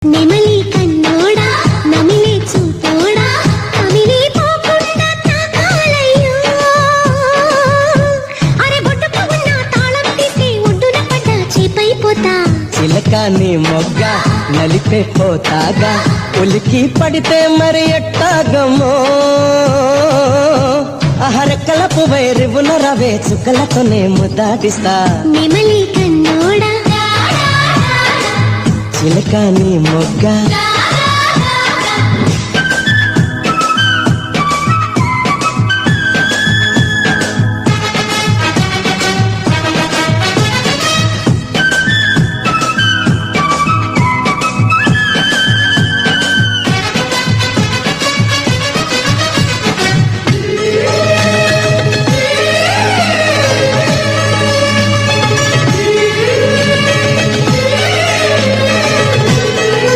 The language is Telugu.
నెమలి కన్నోడా నమిలే చూతోడా కమిలి పోకుండా తాకాలయ్యో అరే బొట్టుకు ఉన్న తాళం తీసి ఒడ్డున పడ్డ చేపైపోతా చిలక నీ మొగ్గ నలిపే పోతాగా ఉలికి పడితే మరి ఎట్టాగమో అహరెక్కల పువ్వై రివున రవే చుక్కలతోనే ముద్దాడిస్తా నెమలి కన్నోడా చిలక నీ మొగ్గ